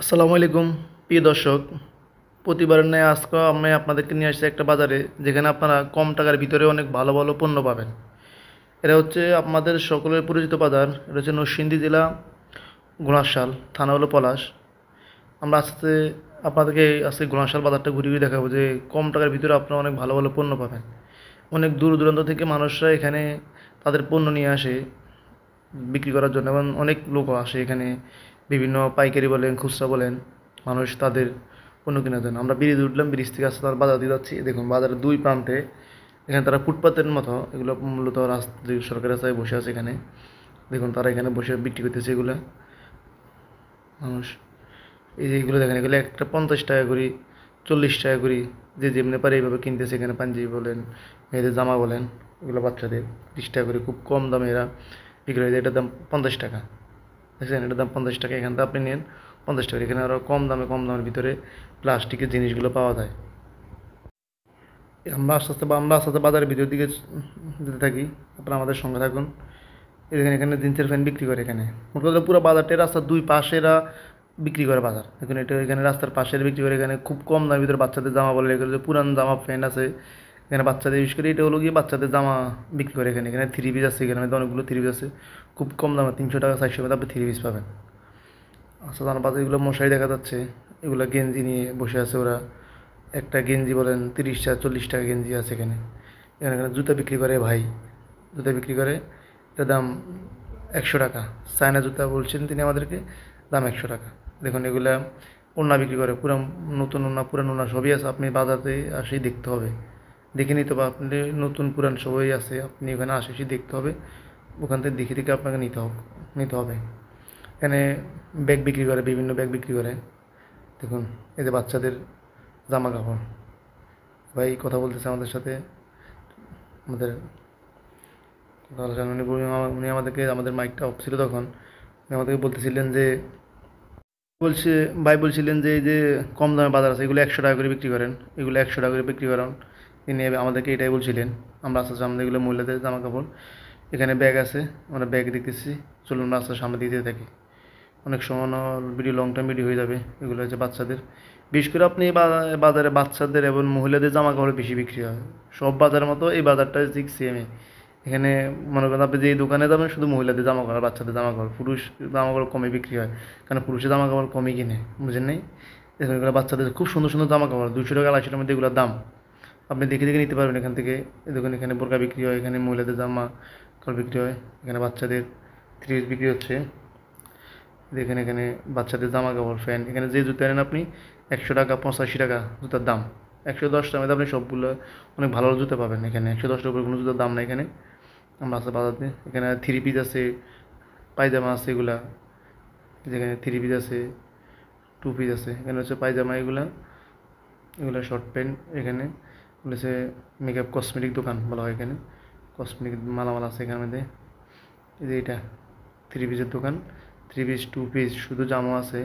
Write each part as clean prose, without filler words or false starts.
আসসালামু আলাইকুম প্রিয় দর্শক। প্রতিবারের ন্যায় আজকেও আমি আপনাদেরকে নিয়ে আসছি একটা বাজারে, যেখানে আপনারা কম টাকার ভিতরে অনেক ভালো ভালো পণ্য পাবেন। এটা হচ্ছে আপনাদের সকলের পরিচিত বাজার। এটা হচ্ছে নরসিংদী জেলা, ঘোড়াশাল থানা হলো পলাশ। আমরা আজকে আপনাদেরকে আজকে ঘোড়াশাল বাজারটা ঘুরে ঘুরে দেখাবো যে কম টাকার ভিতরে আপনারা অনেক ভালো ভালো পণ্য পাবেন। অনেক দূর দূরান্ত থেকে মানুষরা এখানে তাদের পণ্য নিয়ে আসে বিক্রি করার জন্য, এবং অনেক লোকও আসে এখানে, বিভিন্ন পাইকারি বলেন খুচরা বলেন, মানুষ তাদের পণ্য কেনার জন্য। আমরা ব্রিজে উঠলাম, ব্রিজ থেকে আসতে তার বাজার দিয়ে যাচ্ছি। দেখুন বাজারের দুই প্রান্তে এখানে তারা ফুটপাতের মতো, এগুলো মূলত রাস্তা, সরকারি রাস্তায় বসে আছে এখানে। দেখুন তারা এখানে বসে বিক্রি করতেছে এগুলো মানুষ। এই যে এগুলো দেখেন, এগুলো একটা 50 টাকা করে, 40 টাকা করে, যে যেমনি পারে এইভাবে কিনতেছে। এখানে পাঞ্জাবি বলেন, মেয়েদের জামা বলেন, এগুলো বাচ্চাদের 30 টাকা করে, খুব কম দামে এরা বিক্রি হয়ে যায়। এটার দাম 50 টাকা। দেখছেন, এটার দাম 50 টাকা। এখান থেকে আপনি নেন 50 টাকা। এখানে আরও কম দামের ভিতরে প্লাস্টিকের জিনিসগুলো পাওয়া যায়। আমরা আস্তে আস্তে বাজারের ভিতর দিকে যেতে থাকি। আপনারা আমাদের সঙ্গে থাকুন। এখানে এখানে জিন্সের প্যান্ট বিক্রি করে এখানে। মোট কথা পুরো বাজারটা রাস্তার দুই পাশে এরা বিক্রি করে বাজার। দেখুন এটা এখানে রাস্তার পাশে বিক্রি করে। এখানে খুব কম দামের ভিতরে বাচ্চাদের জামা বলে, এগুলো যে পুরান জামা প্যান্ট আছে এখানে বাচ্চাদের, বিশেষ করে এটা হলো গিয়ে বাচ্চাদের জামা বিক্রি করে এখানে। এখানে থ্রি পিস আছে, এখানে মধ্যে অনেকগুলো থ্রি পিস আছে খুব কম দামে, 300 টাকা 400 টাকা আপনি থ্রি পিস পাবেন। আচ্ছা, তার বাজারে এগুলো মশারি দেখা যাচ্ছে, এগুলো গেঞ্জি নিয়ে বসে আছে ওরা। একটা গেঞ্জি বলেন 30 টাকা 40 টাকা গেঞ্জি আছে এখানে। এখানে এখানে জুতা বিক্রি করে ভাই, জুতা বিক্রি করে। এটার দাম 100 টাকা। চায়না জুতা বলছেন তিনি আমাদেরকে, দাম 100 টাকা। দেখুন এগুলা ওড়না বিক্রি করে, পুরো নতুন ওড়না পুরান ওড়না সবই আছে। আপনি বাজারে আসেই দেখতে হবে, দেখে নিতে হবে। আপনি নতুন পুরান সবই আছে, আপনি ওখানে এসে দেখতে হবে। ওখান থেকে দেখে দেখে আপনাকে নিতে হবে। এখানে ব্যাগ বিক্রি করে, বিভিন্ন ব্যাগ বিক্রি করে। দেখুন এই যে বাচ্চাদের জামা কাপড়। ভাই কথা বলতেছে আমাদের সাথে, আমাদের উনি আমাদেরকে, আমাদের মাইকটা অফ ছিল তখন, উনি আমাদেরকে বলতেছিলেন যে, বলছে ভাই বলছিলেন যে এই যে কম দামে বাজার আছে, এগুলো 100 টাকা করে বিক্রি করেন, এগুলো 100 টাকা করে বিক্রি করেন। তিনি আমাদেরকে এটাই বলছিলেন। আমরা আস্তে আস্তে আমাদের এগুলো মহিলাদের জামা কাপড়। এখানে ব্যাগ আছে, আমরা ব্যাগ দেখতেছি। চলুন আমরা আস্তে সামনে দিতে থাকি। অনেক সময় ভিডিও লং টাইম ভিডিও হয়ে যাবে। এগুলো হচ্ছে বাচ্চাদের, বিশেষ করে আপনি বাজারে বাচ্চাদের এবং মহিলাদের জামা কাপড় বেশি বিক্রি হয়। সব বাজারের মতো এই বাজারটা ঠিক সেমই। এখানে মনে করেন আপনি যে দোকানে যাবেন, শুধু মহিলাদের জামা কাপড়, বাচ্চাদের জামা কাপড়, পুরুষ জামা কাপড় কমে বিক্রি হয়, কারণ পুরুষের জামা কাপড় কমই কিনে, বুঝেন নাই? দেখুন এগুলো বাচ্চাদের খুব সুন্দর সুন্দর জামা কাপড়, 200 টাকা 250 টাকার মধ্যে এগুলোর দাম। আপনি দেখে দেখে নিতে পারবেন এখান থেকে। দেখুন এখানে বোরকা বিক্রি হয়, এখানে মহিলাদের জামা কাপড় বিক্রি হয়, এখানে বাচ্চাদের থ্রি পিস বিক্রি হচ্ছে। দেখেন এখানে বাচ্চাদের জামা কাপড়, প্যান্ট। এখানে যে জুতো নেন আপনি 100 টাকা 85 টাকা জুতার দাম। 110 টাকা আপনি সবগুলো অনেক ভালো ভালো জুতো পাবেন এখানে। 110 টাকার উপরে কোনো জুতার দাম নেই এখানে। আমরা আছে বাজাতে। এখানে থ্রি পিস আছে, পায়জামা আছে এগুলা। যেখানে থ্রি পিস আছে, টু পিস আছে। এখানে হচ্ছে পায়জামা এগুলা, এগুলো শর্ট প্যান্ট। এখানে হচ্ছে মেকআপ কসমেটিক দোকান বলা হয় এখানে। কসমেটিক মালামাল আছে এখানের মধ্যে। এই যে এটা থ্রি পিসের দোকান, থ্রি পিস টু পিস শুধু জামা আছে।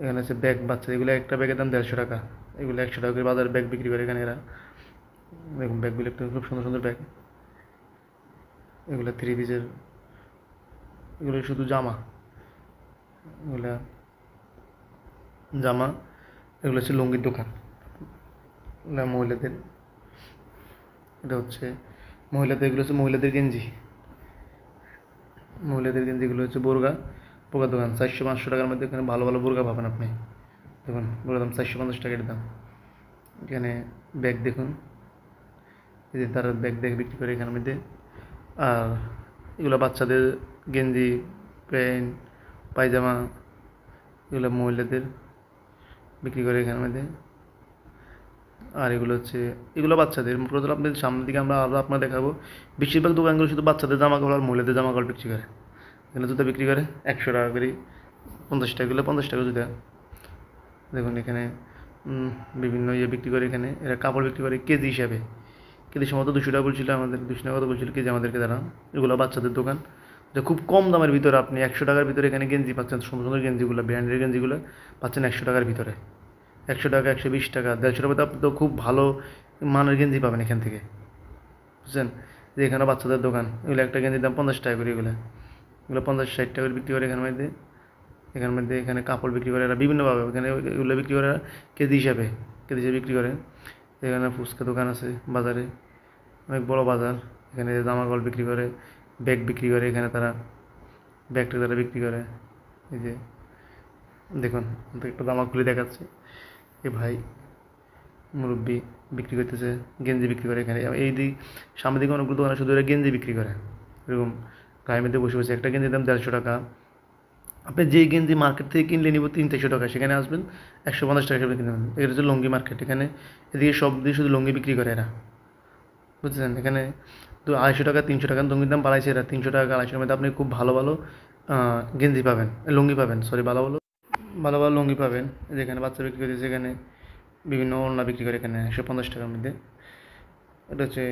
এখানে আছে ব্যাগ বাচ্চা, এগুলো একটা ব্যাগের দাম 150 টাকা। এগুলো 100 টাকা করে বাজারে ব্যাগ বিক্রি করে এখানে এরা। দেখুন ব্যাগগুলো একটু খুব সুন্দর সুন্দর ব্যাগ। এগুলো থ্রি পিসের, এগুলো শুধু জামা, এগুলা জামা। এগুলো হচ্ছে লুঙ্গির দোকান, এগুলো মহিলাদের। এটা হচ্ছে মহিলাদের, এগুলো হচ্ছে মহিলাদের গেঞ্জি, মহিলাদের গেঞ্জি। এগুলো হচ্ছে বোরকা দোকান। 400-500 টাকার মধ্যে এখানে ভালো ভালো বোরকা পাবেন আপনি। দেখুন বোরকার দাম 450 টাকার দাম। এখানে ব্যাগ দেখুন, এই যে তারা ব্যাগ বিক্রি করে এখানের মধ্যে। আর এগুলো বাচ্চাদের গেঞ্জি, প্যান্ট, পায়জামা, এগুলো মহিলাদের বিক্রি করে এখানের মধ্যে। আর এগুলো বাচ্চাদের। প্রথমে আপনাদের সামনের দিকে আমরা আরও আপনার দেখাবো। বেশিরভাগ দোকানগুলো শুধু বাচ্চাদের জামা কাপড় আর মহিলাদের জামা কাপড় বিক্রি করে। এখানে জুতা বিক্রি করে 100 টাকা করে, 50 টাকা, এগুলো 50 টাকা জুতা। দেখুন এখানে বিভিন্ন বিক্রি করে এখানে। এরা কাপড় বিক্রি করে কেজি হিসাবে। কেজি সম্ভবত 200 টাকা বলছিল আমাদের, 200 টাকা কথা বলছিল কেজি আমাদেরকে তারা। এগুলো বাচ্চাদের দোকান, যে খুব কম দামের ভিতরে আপনি 100 টাকার ভিতরে এখানে গেঞ্জি পাচ্ছেন। সুন্দর সুন্দর গেঞ্জিগুলো, ব্র্যান্ডের গেঞ্জিগুলো পাচ্ছেন 100 টাকার ভিতরে। 100 টাকা 120 টাকা 150 টাকাতে আপনি তো খুব ভালো মানের গেঞ্জি পাবেন এখান থেকে, বুঝছেন? যে এখানে বাচ্চাদের দোকান, এগুলো একটা গেঞ্জির দাম 50 টাকা করে। এগুলো 50-60 টাকা করে বিক্রি করে এখানের মধ্যে। এখানের মধ্যে এখানে কাপড় বিক্রি করে এরা বিভিন্নভাবে, এখানে এগুলো বিক্রি করে এরা কেজি হিসেবে বিক্রি করে। এখানে ফুচকা দোকান আছে বাজারে, অনেক বড় বাজার। এখানে জামা কাপড় বিক্রি করে, ব্যাগ বিক্রি করে, এখানে তারা ব্যাগটা তারা বিক্রি করে। এই যে দেখুন, একটা জামা খুলে দেখাচ্ছে, এ ভাই মুরব্বী বিক্রি করতেছে, গেঞ্জি বিক্রি করে এখানে। এই দিক সামনের দিকে অনেকগুলো দোকানে শুধু এরা গেঞ্জি বিক্রি করে, এরকম গায়ের মধ্যে বসে বসে। একটা গেঞ্জির দাম 150 টাকা। আপনি যেই গেঞ্জি মার্কেট থেকে কিনলে নিব 300-400 টাকা, সেখানে আসবেন 150 টাকা হিসেবে কিনে নেবেন। এটা হচ্ছে লুঙ্গি মার্কেট। এখানে এদিকে সব দিয়ে শুধু লুঙ্গি বিক্রি করে এরা, বুঝছেন। এখানে তো 250 টাকা 300 টাকা লুঙ্গির দাম বাড়াইছে এরা। 300 টাকা 250 মধ্যে আপনি খুব ভালো ভালো গেঞ্জি পাবেন, লুঙ্গি পাবেন, সরি, ভালো ভালো ভালো ভালো লুঙ্গি পাবেন। যেখানে বাচ্চা বিক্রি করতেছে, এখানে বিভিন্ন ওড়না বিক্রি করে এখানে 150 টাকার মধ্যে। এটা হচ্ছে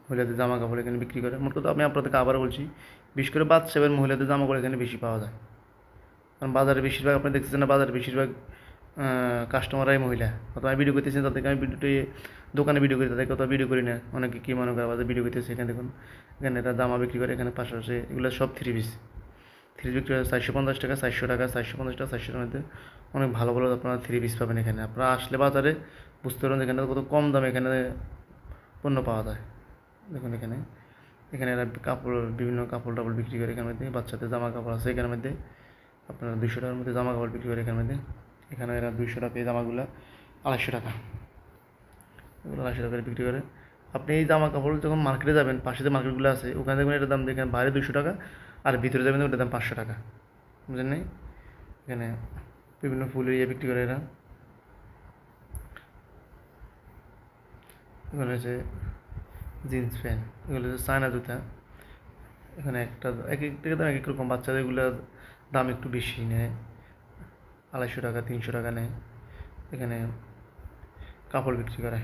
মহিলাদের জামা কাপড় এখানে বিক্রি করে। মোট কথা আমি আপনাদেরকে আবার বলছি, বিশেষ করে বাচ্চা এবং মহিলাদের জামা কাপড় এখানে বেশি পাওয়া যায়। কারণ বাজারে বেশিরভাগ আপনি দেখতেছেন না, বাজারে বেশিরভাগ কাস্টমাররাই মহিলা। অথবা আমি ভিডিও করতেছি তাদেরকে, আমি ভিডিওটি দোকানে ভিডিও করি, তাদেরকে অত ভিডিও করি না। অনেকে কী মনে করে বাজারে ভিডিও করতেছে। এখানে দেখুন, এখানে একটা জামা বিক্রি করে, এখানে পাশাপাশি এগুলো সব থ্রি পিস বিক্রি করে 450 টাকা, 400 টাকা, 450 টাকা, 400 টাকার মধ্যে অনেক ভালো ভালো আপনারা থ্রি পিস পাবেন এখানে। আপনারা আসলে বাজারে বুঝতে পারবেন এখানে কত কম দামে এখানে পণ্য পাওয়া যায়। দেখুন এখানে, এখানে এরা কাপড়, বিভিন্ন কাপড় টাপড় বিক্রি করে এখানের মধ্যে। বাচ্চাদের জামা কাপড় আছে এখানের মধ্যে, আপনার 200 টাকার মধ্যে জামা কাপড় বিক্রি করে এখানের মধ্যে। এখানে এরা 200 টাকা, এই জামাগুলো 250 টাকা, এগুলো 250 টাকা বিক্রি করে। আপনি এই জামা কাপড় যখন মার্কেটে যাবেন, পাশে যে মার্কেটগুলো আছে ওখানে দেখবেন এটার দাম দেখেন বাইরে 200 টাকা, আর ভিতরে যাবেন ওটার দাম 500 টাকা, বুঝলেন নাই। এখানে বিভিন্ন ফুলের ইয়ে বিক্রি করে এরা। এখানে হচ্ছে জিন্স প্যান্ট, এগুলো হচ্ছে চায়না জুতা। এখানে একটা এক একটা দাম এক এক রকম। বাচ্চাদেরগুলোর দাম একটু বেশি নেয়, 250 টাকা 300 টাকা নেয়। এখানে কাপড় বিক্রি করে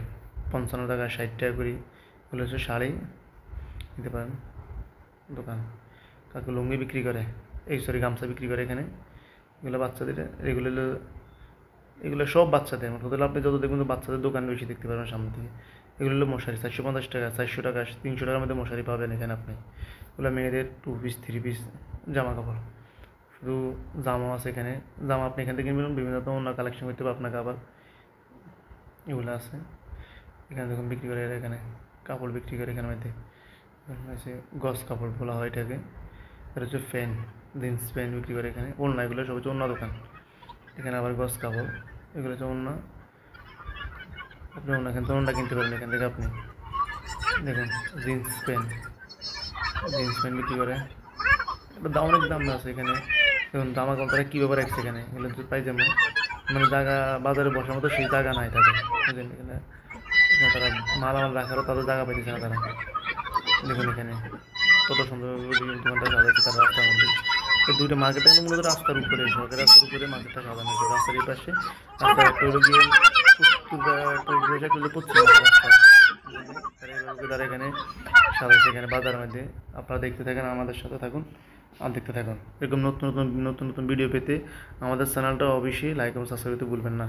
55 টাকা 60 টাকা করে। এগুলো হচ্ছে শাড়ি, নিতে পারেন দোকান। কাকু লুঙ্গি বিক্রি করে, এই সরি গামছা বিক্রি করে এখানে। এগুলো বাচ্চাদের, এগুলো সব বাচ্চাদের। মোট কথা আপনি যত দেখবেন বাচ্চাদের দোকান বেশি দেখতে পারবেন সামনে থেকে। এগুলো হলো মশারি, 450 টাকা, 400 টাকা, 300 টাকার মধ্যে মশারি পাবেন এখানে আপনি। এগুলো মেয়েদের 2 পিস 3 পিস জামা কাপড়। শুধু জামা আছে এখানে, জামা আপনি এখান থেকে কিনবেন, বিভিন্ন অন্য কালেকশন করতে হবে আপনাকে আবার। এগুলো আছে এখানে দেখুন বিক্রি করে এরা। এখানে কাপড় বিক্রি করে এখানের মধ্যে। হচ্ছে গস কাপড় বলা হয় এটাকে। এটা হচ্ছে ফ্যান, জিন্স প্যান্ট বিক্রি করে এখানে। ওড়না, এগুলো সব হচ্ছে অন্য দোকান। এখানে আবার গস কাপড়, এগুলো হচ্ছে অন্য। আপনি অন্য এখান থেকে অন্য কিনতে পারেন এখান থেকে আপনি। দেখুন জিন্স প্যান্ট বিক্রি করে। এটা দাম অনেক দাম আছে এখানে। দেখুন জামা কাপড় তারা কী ব্যাপার রাখছে এখানে, এগুলো হচ্ছে পাইজামা। মানে জায়গা বাজারে বসার মতো সেই জায়গা নাই তাদের, বুঝলেন। এখানে এখানে তারা মালামাল রাখারও তাদের জায়গা পাইতেছে না তারা। দেখুন এখানে কত সুন্দর দোকানটা সাজাচ্ছে তার রাস্তার মধ্যে। এই দুইটা মার্কেটটা কিন্তু মূলত রাস্তার উপরে, সরকারি রাস্তার উপরে মার্কেটটা সাজানো হয়েছে। রাস্তার এই পাশে, রাস্তার একটা হলো গিয়ে পশ্চিম রাস্তা, তারা এইভাবে তারা এখানে সাজাচ্ছে এখানে বাজারের মধ্যে। আপনারা দেখতে থাকেন, আমাদের সাথে থাকুন আর দেখতে থাকুন। এরকম নতুন নতুন নতুন নতুন ভিডিও পেতে আমাদের চ্যানেলটা অবশ্যই লাইক এবং সাবস্ক্রাইব করতে ভুলবেন না।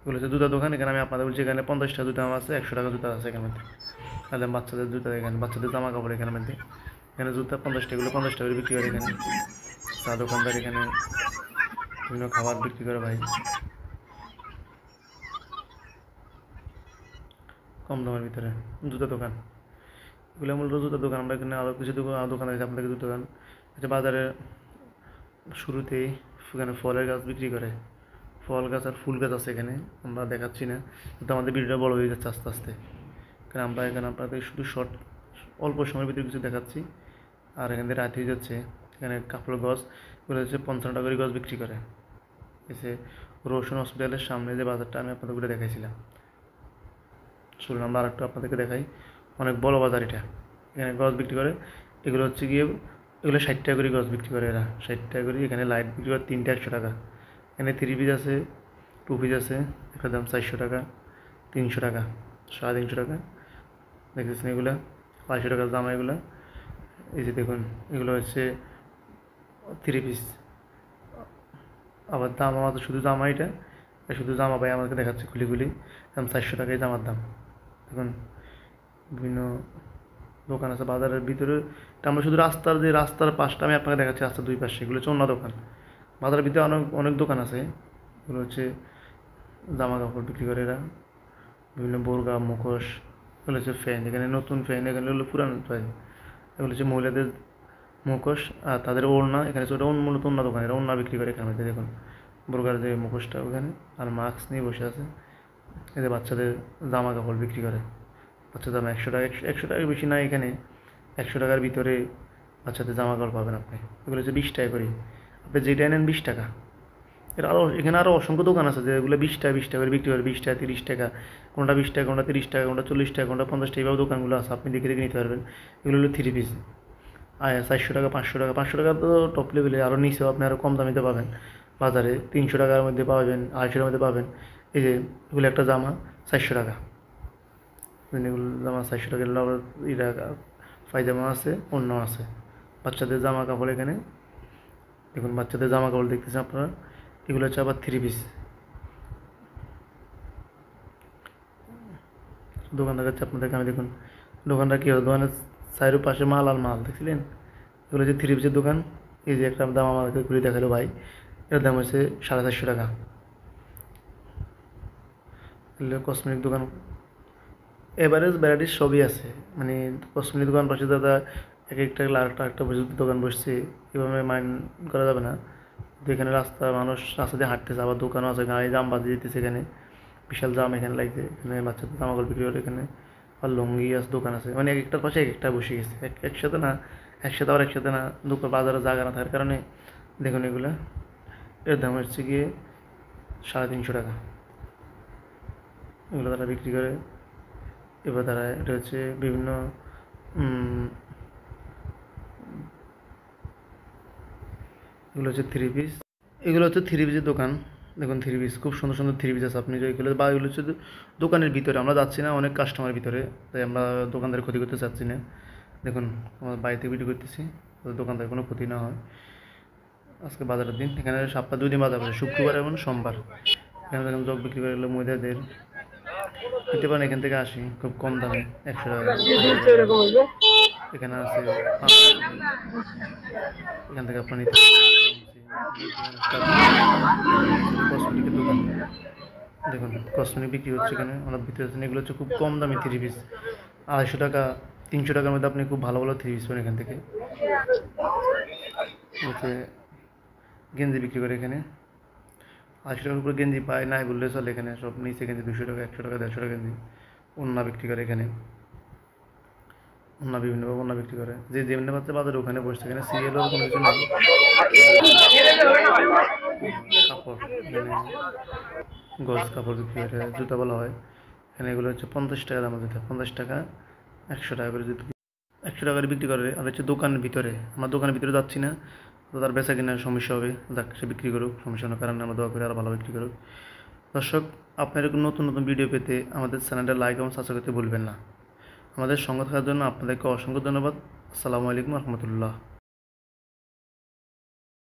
এগুলো হচ্ছে জুতা দোকান। এখানে আমি আপনাদের বলছি, এখানে 50 টাকা জুতা আছে, 100 টাকা জুতা আছে এখানের মধ্যে। তাহলে বাচ্চাদের জুতা, এখানে বাচ্চাদের জামা কাপড় এখানের মধ্যে। এখানে জুতা 50 টাকা, এগুলো 50 টাকা বিক্রি করে এখানে। চা দোকানদার এখানে বিভিন্ন খাবার বিক্রি করে ভাই, কম দামের ভিতরে। জুতা দোকান, এগুলো মূলত জুতা দোকান। আমরা এখানে আরও কিছু দোকান আছে আপনাদের জুতা দোকান। আচ্ছা, বাজারে শুরুতেই এখানে ফলের গাছ বিক্রি করে। ফল গাছ আর ফুল গাছ আছে এখানে, আমরা দেখাচ্ছি না, কিন্তু আমাদের ভিডিওটা বড় হয়ে যাচ্ছে আস্তে আস্তে। কারণ আমরা এখানে আপনাদের শুধু শর্ট অল্প সময়ের ভিতরে কিছু দেখাচ্ছি। আর এখান থেকে রাত হয়ে যাচ্ছে। এখানে কাপড় গছ, এগুলো হচ্ছে 55 টাকা করে গছ বিক্রি করে। এসে রোশন হসপিটালের সামনে যে বাজারটা আমি আপনাদেরকে দেখাইছিলাম, চলুন আমরা আরেকটু আপনাদেরকে দেখাই। অনেক বড় বাজার এটা। এখানে গছ বিক্রি করে, এগুলো হচ্ছে গিয়ে, এগুলো 60 টাকা করে গছ বিক্রি করে এরা, 60 টাকা করে। এখানে লাইট বিক্রি করে 3টে 100 টাকা। এখানে 3 পিস আছে, 2 পিস আছে, একটা দাম 400 টাকা, 300 টাকা, 350 টাকা। দেখতেছেন এগুলো 500 টাকার দাম এগুলো। এই যে দেখুন, এগুলো হচ্ছে 3 পিস। আবার দাম আমাদের শুধু জামা, এটা শুধু জামা ভাই আমাকে দেখাচ্ছে খুলি খুলি, দাম 400 টাকাই জামার দাম। দেখুন বিভিন্ন দোকান আছে বাজারের ভিতরে। আমরা শুধু রাস্তার পাশটা আমি আপনাকে দেখাচ্ছি, রাস্তার দুই পাশে এগুলো হচ্ছে অন্য দোকান। বাজারের ভিতরে অনেক অনেক দোকান আছে, এগুলো হচ্ছে জামা কাপড় বিক্রি করে এরা, বিভিন্ন বোরকা মুখোশ, এগুলো হচ্ছে ফ্যান, এখানে নতুন ফ্যান, এখানে হলো পুরানো ফ্যান, এগুলো হচ্ছে মহিলাদের মুখোশ আর তাদের ওড়না, এখানে হচ্ছে ওটা মূলত অন্য দোকান, এরা ওড়না বিক্রি করে এখানে মধ্যে দেখুন, বোরকার যে মুখোশটা ওখানে, আর মাস্ক নিয়ে বসে আছে। এদের বাচ্চাদের জামা কাপড় বিক্রি করে, বাচ্চাদের দাম 100 টাকা, 100 টাকার বেশি না এখানে, 100 টাকার ভিতরে বাচ্চাদের জামা কাপড় পাবেন আপনি। এগুলো হচ্ছে 20 টাকা করে, আপনি যেটা নেন 20 টাকা। এখানে আরও অসংখ্য দোকান আছে যেগুলো 20 টাকা 20 টাকা করে বিক্রি করে, 20 টাকা 30 টাকা, কোনটা 20 টাকা, কোনটা 30 টাকা, কোনটা 40 টাকা, কোনটা 50 টাকা, এইভাবে দোকানগুলো আছে, আপনি দেখে দেখে নিতে পারবেন। এগুলো হলো 3 পিস, 400 টাকা 500 টাকা, 500 টাকা তো টপ লেভেলে, আরও নিচেও আপনি আরও কম দামিতে পাবেন বাজারে, 300 টাকার মধ্যে পাবেন, 250 টাকার মধ্যে পাবেন। এই যে এগুলো একটা জামা 400 টাকা, এগুলো জামা 400 টাকা, আবার এটা পায়জামা আছে, অন্য আছে, বাচ্চাদের জামা কাপড় এখানে দেখুন, বাচ্চাদের জামা কাপড় দেখতেছেন আপনারা, এগুলো হচ্ছে আবার 3 পিস। দোকান দেখাচ্ছে আপনাদেরকে আমি, দেখুন দোকানটা কী হবে, দোকানের সাইডের পাশে মাল আর মাল দেখছিলেন, এগুলো হচ্ছে 3 পিসের দোকান। এই যে একটা দাম আমাকে ঘুরে দেখালো ভাই, এটার দাম হচ্ছে 450 টাকা। এগুলো কসমেটিক দোকান, এভারেজ ভ্যারাইটিস সবই আছে, মানে কসমেটিক দোকান পাশে দাদা এক একটা আরেকটা পর্যন্ত দোকান বসছে, এভাবে মাইন্ড করা যাবে না। তো এখানে রাস্তা, মানুষ রাস্তা দিয়ে হাঁটতেছে, আবার দোকানও আছে, গাড়ি জাম বাজিয়ে দিতেছে এখানে, বিশাল জাম এখানে লাগছে, এখানে বাচ্চাদের জামাকাপড় বিক্রি করে এখানে, আর লুঙ্গি আছে, দোকান আছে, মানে এক একটার পাশে এক একটা বসে গেছে, একসাথে না, একসাথে না, দোকান বাজারে জায়গা না থাকার কারণে দেখুন এগুলা, এর দাম হচ্ছে গিয়ে 350 টাকা, এগুলো তারা বিক্রি করে। এবার তারা এটা হচ্ছে বিভিন্ন এগুলো হচ্ছে 3 পিস, এগুলো হচ্ছে 3 পিসের দোকান। দেখুন 3 পিস, খুব সুন্দর সুন্দর 3 পিস আছে, আপনি যে এগুলো, বা এগুলো হচ্ছে দোকানের ভিতরে, আমরা যাচ্ছি না, অনেক কাস্টমার ভিতরে, তাই আমরা দোকানদারের ক্ষতি করতে চাচ্ছি না। দেখুন আমরা বাড়িতে ভিডিও করতেছি, দোকানদারের কোনো ক্ষতি না হয়। আজকে বাজারের দিন, এখানে সপ্তাহে 2 দিন বাজার বসে, শুক্রবার এবং সোমবার। এখানে দেখুন জগ বিক্রি করে, এগুলো মহিলাদের নিতে পারেন, এখান থেকে আসি খুব কম দামে, 100 টাকা। এখানে আছে এখান থেকে আপনার নিতে কসমেটিকের দোকান, দেখুন কসমেটিক বিক্রি হচ্ছে এখানে, আমরা ভিতরে আছেন, এগুলো হচ্ছে খুব কম দামি 3 পিস, 250 টাকা 300 টাকার মধ্যে আপনি খুব ভালো ভালো 3 পিস পাবেন এখান থেকে। হচ্ছে গেঞ্জি বিক্রি করে এখানে, 250 টাকার উপরে গেঞ্জি পায় নাই বললে চলে, এখানে সব নিচে গেঞ্জি 200 টাকা 100 টাকা 150 টাকা গেঞ্জি। ওড়না বিক্রি করে এখানে, ওড়না বিভিন্নভাবে ওড়না বিক্রি করে, যে যেমনি পাচ্ছে বাজারে ওখানে বসছে, এখানে সিরিয়ালও কোনো কিছু নেই। কাপড় এখানে গজ কাপড় বিক্রি করে, জুতা বলা হয় এখানে, এগুলো হচ্ছে 50 টাকা দামের জুতা, 50 টাকা 100 টাকা করে জুতো, 100 টাকা করে বিক্রি করে। আর হচ্ছে দোকানের ভিতরে, আমরা দোকানের ভিতরে যাচ্ছি না, তো তার বেচা কেনার সমস্যা হবে, যাক সে বিক্রি করুক, সমস্যা না, কারণ আমরা দোয়া করে আরও ভালো বিক্রি করুক। দর্শক, আপনার এরকম নতুন নতুন ভিডিও পেতে আমাদের চ্যানেলটা লাইক এবং সাবস্ক্রাইব করতে ভুলবেন না। আমাদের সঙ্গে থাকার জন্য আপনাদেরকে অসংখ্য ধন্যবাদ। আসসালামু আলাইকুম রহমতুল্লাহ।